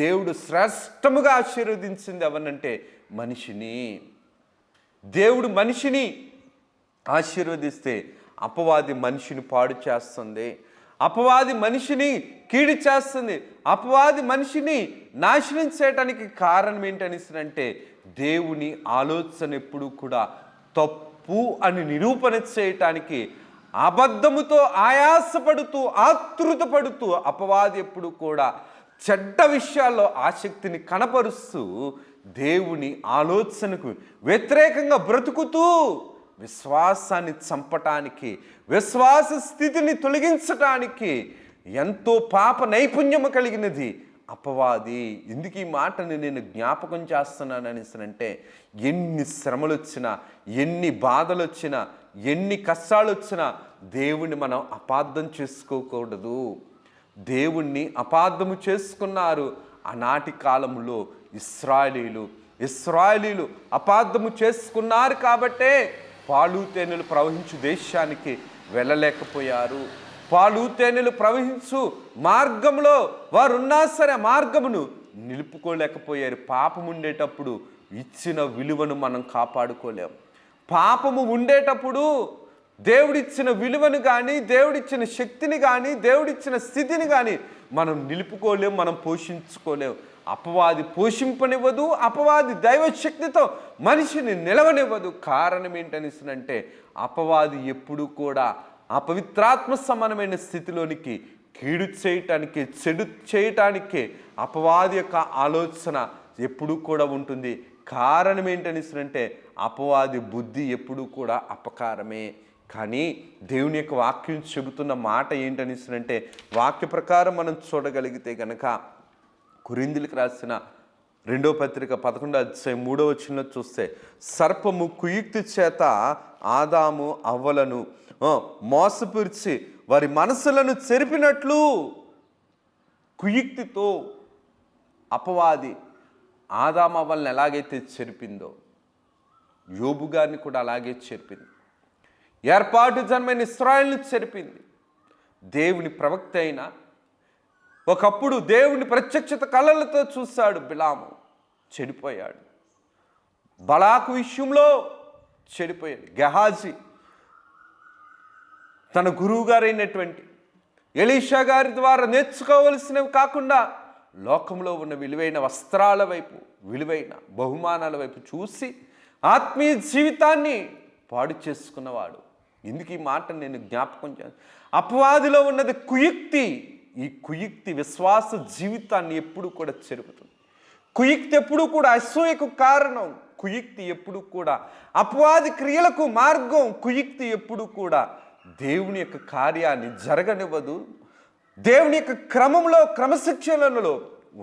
దేవుడు శ్రేష్టముగా ఆశీర్వదించింది ఎవరినంటే మనిషిని. దేవుడు మనిషిని ఆశీర్వదిస్తే అపవాది మనిషిని పాడు చేస్తుంది, అపవాది మనిషిని కీడు చేస్తుంది, అపవాది మనిషిని నాశనం చేయటానికి కారణం ఏంటనిసరంటే దేవుని ఆలోచన ఎప్పుడు కూడా తప్పు అని నిరూపణ చేయటానికి అబద్ధముతో ఆయాసపడుతూ ఆతృతపడుతూ అపవాది ఎప్పుడు కూడా చెడ్డ విషయాల్లో ఆసక్తిని కనపరుస్తూ దేవుని ఆలోచనకు వ్యతిరేకంగా బ్రతుకుతూ విశ్వాసాన్ని చంపటానికి, విశ్వాస స్థితిని తొలగించటానికి ఎంతో పాప నైపుణ్యము కలిగినది అపవాది. ఎందుకు ఈ మాటని నేను జ్ఞాపకం చేస్తున్నాను అనేసరంటే ఎన్ని శ్రమలు వచ్చినా, ఎన్ని బాధలు వచ్చినా, ఎన్ని కష్టాలు వచ్చినా దేవుణ్ణి మనం అపార్థం చేసుకోకూడదు. దేవుణ్ణి అపార్థము చేసుకున్నారు ఆనాటి కాలంలో ఇశ్రాయేలీలు అపార్థము చేసుకున్నారు కాబట్టే పాలు తేనెలు ప్రవహించు దేశానికి వెళ్ళలేకపోయారు. పాలు తేనెలు ప్రవహించు మార్గంలో వారు ఉన్నా సరే మార్గమును నిలుపుకోలేకపోయారు. పాపం ఉండేటప్పుడు ఇచ్చిన విలువను మనం కాపాడుకోలేము. పాపము ఉండేటప్పుడు దేవుడిచ్చిన విలువను కానీ, దేవుడిచ్చిన శక్తిని కానీ, దేవుడిచ్చిన స్థితిని కానీ మనం నిలుపుకోలేము, మనం పోషించుకోలేము. అపవాది పోషింపనివ్వదు, అపవాది దైవశక్తితో మనిషిని నిలవనివ్వదు. కారణం ఏంటనిసనంటే అపవాది ఎప్పుడు కూడా అపవిత్రాత్మ సమానమైన స్థితిలోనికి కీడు చేయటానికి, చెడు చేయటానికి అపవాది యొక్క ఆలోచన ఎప్పుడూ కూడా ఉంటుంది. కారణం ఏంటనిసనంటే అపవాది బుద్ధి ఎప్పుడూ కూడా అపకారమే. కానీ దేవుని యొక్క వాక్యం చెబుతున్న మాట ఏంటనిస్తే, వాక్య ప్రకారం మనం చూడగలిగితే కనుక కొరింథీయులకు రాసిన 2వ పత్రిక 11వ అధ్యాయం 3వ వచనంలో చూస్తే, సర్పము కుయుక్తి చేత ఆదాము అవ్వలను మోసపురిచి వారి మనసులను చెరిపినట్లు కుయుక్తితో అపవాది ఆదాము అవ్వలను ఎలాగైతే చెరిపిందో యోబు గారిని కూడా అలాగే చెరిపింది. ఏర్పాటు జన్మైన ఇశ్రాయేలును చెరిపింది. దేవుని ప్రవక్త అయిన, ఒకప్పుడు దేవుని ప్రత్యక్షత కళ్ళలతో చూశాడు బిలాము, చెడిపోయాడు. బలాకు విషయంలో చెడిపోయాడు. గెహాజీ తన గురువు గారైనటువంటి ఎలీషా గారి ద్వారా నేర్చుకోవలసినవి కాకుండా లోకంలో ఉన్న విలువైన వస్త్రాల వైపు, విలువైన బహుమానాల వైపు చూసి ఆత్మీయ జీవితాన్ని పాడు చేసుకున్నవాడు. ఎందుకు ఈ మాట నేను జ్ఞాపకం చేస్తాను? అపవాదిలో ఉన్నది కుయుక్తి. ఈ కుయుక్తి విశ్వాస జీవితాన్ని ఎప్పుడు కూడా చెరుపుతుంది. కుయుక్తి ఎప్పుడు కూడా అసూయకు కారణం. కుయుక్తి ఎప్పుడు కూడా అపవాది క్రియలకు మార్గం. కుయుక్తి ఎప్పుడు కూడా దేవుని యొక్క కార్యాన్ని జరగనివ్వదు. దేవుని యొక్క క్రమంలో, క్రమశిక్షణలో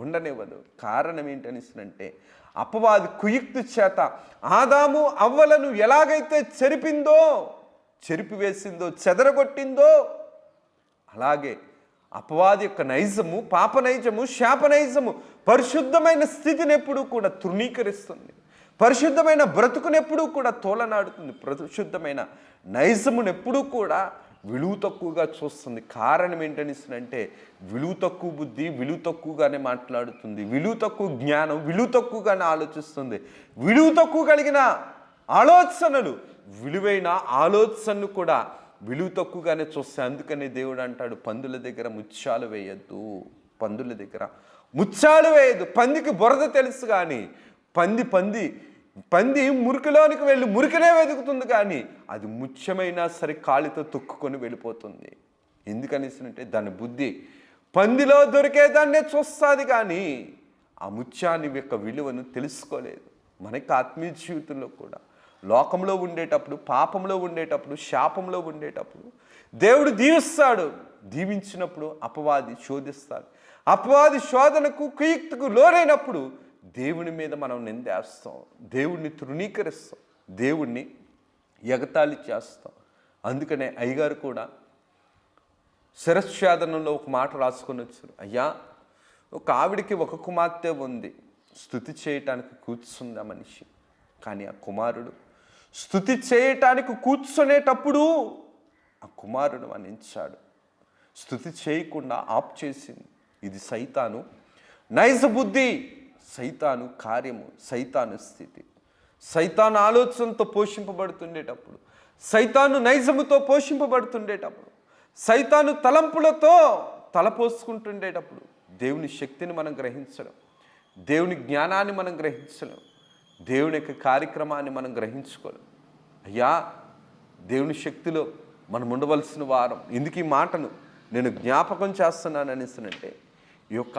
ఉండనివ్వదు. కారణం ఏంటనిస్తే, అపవాది కుయుక్తి చేత ఆదాము అవ్వలను ఎలాగైతే చెరిపివేసిందో, చెదరగొట్టిందో, అలాగే అపవాది యొక్క నైజము, పాప నైజము, శాప నైజము పరిశుద్ధమైన స్థితిని ఎప్పుడూ కూడా తృణీకరిస్తుంది. పరిశుద్ధమైన బ్రతుకునెప్పుడూ కూడా తోలనాడుతుంది. పరిశుద్ధమైన నైజమును ఎప్పుడూ కూడా విలువ తక్కువగా చూస్తుంది. కారణం ఏంటనిస్తే, విలువ తక్కువ బుద్ధి విలువ తక్కువగానే మాట్లాడుతుంది. విలువ తక్కువ జ్ఞానం విలువ తక్కువగానే ఆలోచిస్తుంది. విలువ తక్కువ కలిగిన ఆలోచనలు, విలువైన ఆలోచనలు కూడా విలువ తక్కువగానే చూస్తాయి. అందుకనే దేవుడు అంటాడు, పందుల దగ్గర ముత్యాలు వేయద్దు. పందుల దగ్గర ముత్యాలు వేయద్దు. పందికి బురద తెలుసు కానీ పంది మురికిలోనికి వెళ్ళి మురికినే వెతుకుతుంది, కానీ అది ముత్యమైనా సరే కాలితో తొక్కుకొని వెళ్ళిపోతుంది. ఎందుకనిసినంటే దాని బుద్ధి పందిలో దొరికేదాన్నే చూస్తుంది, కానీ ఆ ముత్యాన్ని యొక్క విలువను తెలుసుకోలేదు. మనకి ఆత్మీయ జీవితంలో కూడా లోకంలో ఉండేటప్పుడు, పాపంలో ఉండేటప్పుడు, శాపంలో ఉండేటప్పుడు దేవుడు దీవిస్తాడు. దీవించినప్పుడు అపవాది శోధిస్తాడు. అపవాది శోధనకు, కుయుక్తికు లోనైనప్పుడు దేవుని మీద మనం నిందేస్తాం, దేవుణ్ణి తృణీకరిస్తాం, దేవుణ్ణి ఎగతాళి చేస్తాం. అందుకనే అయ్యగారు కూడా శిరశ్ఛేదనంలో ఒక మాట రాసుకొని వచ్చారు. అయ్యా, ఒక ఆవిడికి ఒక కుమార్తె ఉంది, స్తుతి చేయటానికి కూర్చుంది ఆ మనిషి. కానీ ఆ కుమారుడు స్తుతి చేయటానికి కూర్చునేటప్పుడు ఆ కుమారుడు మరణించాడు. స్తుతి చేయకుండా ఆప్ చేసింది. ఇది సైతాను నైజ బుద్ధి, సైతాను కార్యము, సైతాను స్థితి. సైతాను ఆలోచనతో పోషింపబడుతుండేటప్పుడు, సైతాను నైజముతో పోషింపబడుతుండేటప్పుడు, సైతాను తలంపులతో తలపోసుకుంటుండేటప్పుడు దేవుని శక్తిని మనం గ్రహించడం, దేవుని జ్ఞానాన్ని మనం గ్రహించలేం, దేవుని యొక్క కార్యక్రమాన్ని మనం గ్రహించుకోలేం. అయ్యా, దేవుని శక్తిలో మనం ఉండవలసిన వారం. ఎందుకు ఈ మాటను నేను జ్ఞాపకం చేస్తున్నాను అనేసినంటే, ఈ యొక్క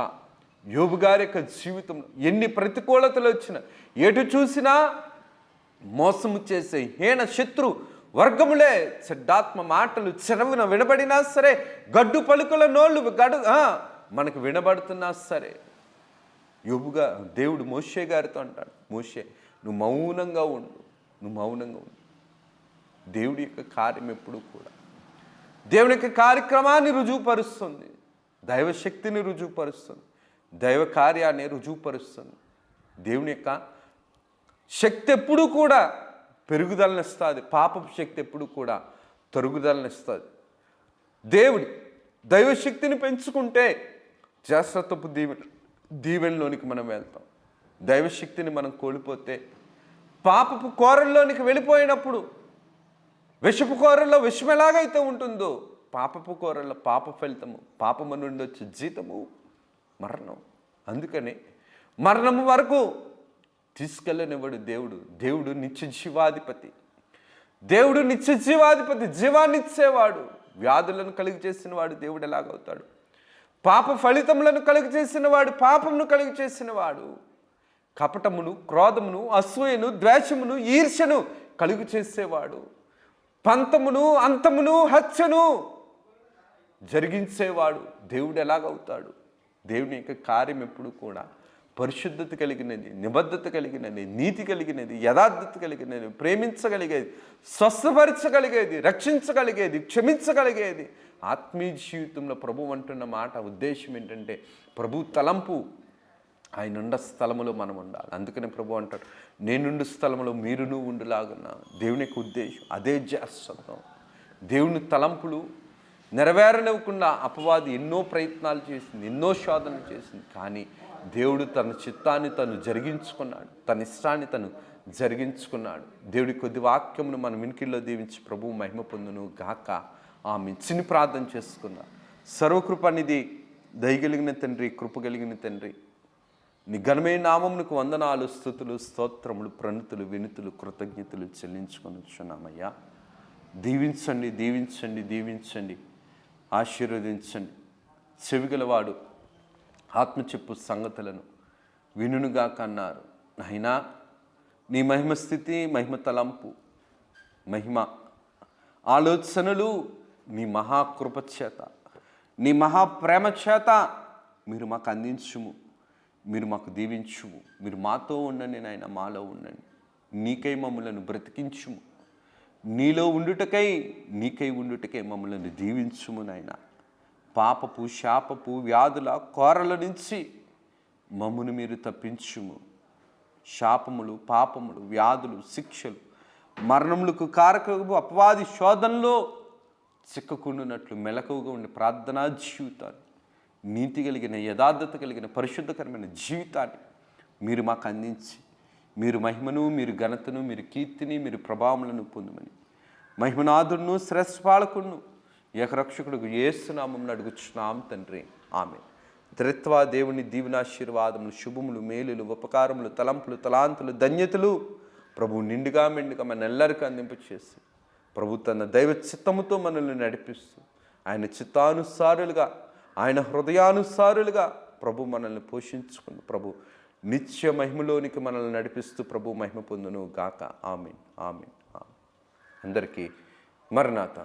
యోబు గారి యొక్క జీవితంలో ఎన్ని ప్రతికూలతలు వచ్చినా, ఎటు చూసినా మోసము చేసే హీన శత్రు వర్గములే చెడ్డాత్మ మాటలు చెరవున వినబడినా సరే, గడ్డు పలుకుల నోళ్ళు మనకు వినబడుతున్నా సరే, యోబుగా దేవుడు మోషే గారితో అంటాడు, మోషే నువ్వు మౌనంగా ఉండు, నువ్వు మౌనంగా ఉండు. దేవుడి యొక్క కార్యం ఎప్పుడు కూడా దేవుని యొక్క కార్యక్రమాన్ని రుజువుపరుస్తుంది, దైవశక్తిని రుజువుపరుస్తుంది, దైవ కార్యాన్ని రుజువుపరుస్తుంది. దేవుని యొక్క శక్తి ఎప్పుడూ కూడా పెరుగుదలనిస్తుంది, పాపపు శక్తి ఎప్పుడు కూడా తరుగుదలనిస్తుంది. దైవశక్తిని పెంచుకుంటే శాశ్వతపు దీవెనలోనికి మనం వెళ్తాం. దైవశక్తిని మనం కోల్పోతే పాపపు కోరల్లోనికి వెళ్ళిపోయినప్పుడు, విషపు కోరల్లో విషం ఎలాగైతే ఉంటుందో, పాపపు కోరల్లో పాప ఫలితము, పాపము నుండి వచ్చే జీతము మరణం. అందుకని మరణము వరకు తీసుకెళ్ళనివ్వడు దేవుడు. దేవుడు నిత్య జీవాధిపతి, దేవుడు నిత్య జీవాధిపతి, జీవాన్ని ఇచ్చేవాడు. వ్యాధులను కలుగు చేసిన వాడు దేవుడు ఎలాగవుతాడు? పాప ఫలితములను కలుగు చేసిన వాడు, పాపమును కలుగు చేసిన వాడు కపటమును, క్రోధమును, అసూయను, ద్వేషమును, ఈర్ష్యను కలుగు చేసేవాడు. పంతమును అంతమును హత్యను జరిగించేవాడు దేవుడు ఎలాగవుతాడు? దేవుని యొక్క కార్యం ఎప్పుడు కూడా పరిశుద్ధత కలిగినది, నిబద్ధత కలిగినది, నీతి కలిగినది, యథార్థత కలిగినది, ప్రేమించగలిగేది, స్వస్థపరచగలిగేది, రక్షించగలిగేది, క్షమించగలిగేది. ఆత్మీయ జీవితంలో ప్రభు అంటున్న మాట ఉద్దేశం ఏంటంటే, ప్రభు తలంపు ఆయన ఉండ స్థలములో మనం ఉండాలి. అందుకనే ప్రభు అంటాడు, నేనుండు స్థలములో మీరును ఉండులాగున్నా. దేవుని యొక్క ఉద్దేశం అదే చేస్తాం. దేవుని తలంపులు నెరవేరనివ్వకుండా అపవాది ఎన్నో ప్రయత్నాలు చేసింది, ఎన్నో శోధనలు చేసింది. కానీ దేవుడు తన చిత్తాన్ని తను జరిగించుకున్నాడు, తన ఇష్టాన్ని తను జరిగించుకున్నాడు. దేవుడి కొద్ది వాక్యమును మన వినికిల్లో దీవించి ప్రభువు మహిమ పొందును గాక. ఆమె చిన్ని ప్రార్థన చేసుకున్నారు. సర్వకృపనిధి, దయగలిగిన తండ్రి, కృప కలిగిన తండ్రి, నీ ఘనమైన నామమునకు వందనాలు, స్తుతులు, స్తోత్రములు, ప్రణతులు, వినుతులు, కృతజ్ఞతలు చెల్లించుకొనిచున్నామయ్యా. దీవించండి, దీవించండి, దీవించండి, ఆశీర్వదించండి. చెవిగలవాడు ఆత్మ చెప్పు సంగతులను వినుగా కన్నారు. అయినా నీ మహిమ స్థితి, మహిమ తలంపు, మహిమ ఆలోచనలు నీ మహాకృప చేత, నీ మహాప్రేమ చేత మీరు మాకు అందించుము, మీరు మాకు దీవించుము. మీరు మాతో ఉండండి నాయన, మాలో ఉండండి. నీకై మమ్మలను బ్రతికించుము, నీలో ఉండుటకై, నీకై ఉండుటకై మమ్మల్ని దీవించుము నాయన. పాపపు, శాపపు, వ్యాధుల కోరల నుంచి మమ్మును మీరు తప్పించుము. శాపములు, పాపములు, వ్యాధులు, శిక్షలు, మరణములకు కారకము అపవాది శోధనలో చిక్కకుండునట్లు మెలకువగా ఉండే ప్రార్థనా జీవితాన్ని, నీతి కలిగిన, యథార్థత కలిగిన, పరిశుద్ధకరమైన జీవితాన్ని మీరు మాకు అందించి, మీరు మహిమను, మీరు ఘనతను, మీరు కీర్తిని, మీరు ప్రభావములను పొందమని మహిమనాథుడును శ్రేష్ఠపాలకుడును ఏకరక్షకుడు యేసు నామమున అడుగుచున్నాం తండ్రి, ఆమేన్. త్రిత్వ దేవుని దీవెనాశీర్వాదములు, శుభములు, మేలులు, ఉపకారములు, తలంపులు, తలాంతులు, ధన్యతలు ప్రభు నిండుగా మెండుగా మనెల్లరికీ అందింపచేసి, ప్రభు తన దైవ చిత్తముతో మనల్ని నడిపిస్తూ, ఆయన చిత్తానుసారులుగా, ఆయన హృదయానుసారులుగా ప్రభు మనల్ని పోషించుకుని, ప్రభు నిత్య మహిమలోనికి మనల్ని నడిపిస్తూ ప్రభు మహిమ పొందును గాక. ఆమేన్, ఆమేన్. అందరికీ మరణాత.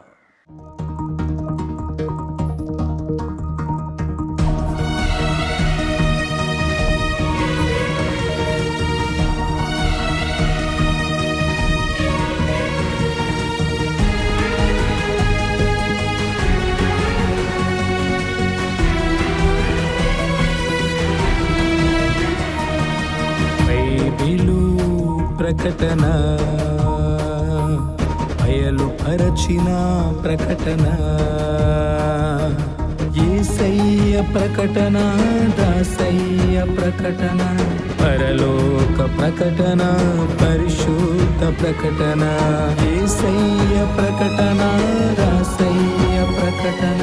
ప్రకటన అయలుపరచిన ప్రకటన, యేసయ్య ప్రకటన, దాసయ్య ప్రకటన, పరలోక ప్రకటన, పరిశుద్ధ ప్రకటన, యేసయ్య ప్రకటన, దాసయ్య ప్రకటన,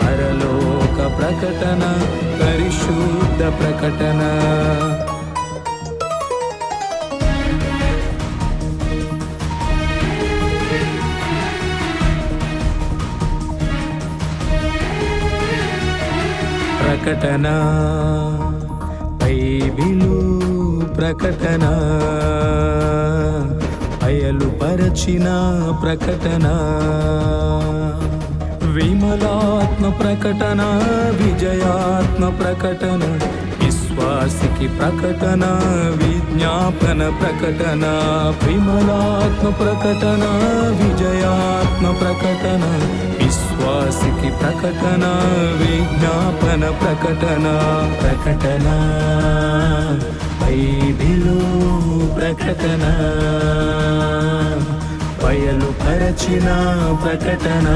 పరలోక ప్రకటన, పరిశుద్ధ ప్రకటన. ప్రకటన బైబిలు ప్రకటన, అయలుపరచిన ప్రకటన, విమలాత్మ ప్రకటన, విజయాత్మ ప్రకటన, విశ్వాసికి ప్రకటన, విజ్ఞాపన ప్రకటన, విమలాత్మ ప్రకటన, విజయాత్మ ప్రకటన, విశ్వాసికి ప్రకటన, విజ్ఞాపన ప్రకటన. ప్రకటన బైబిలు ప్రకటన, బయలుపరచిన ప్రకటన.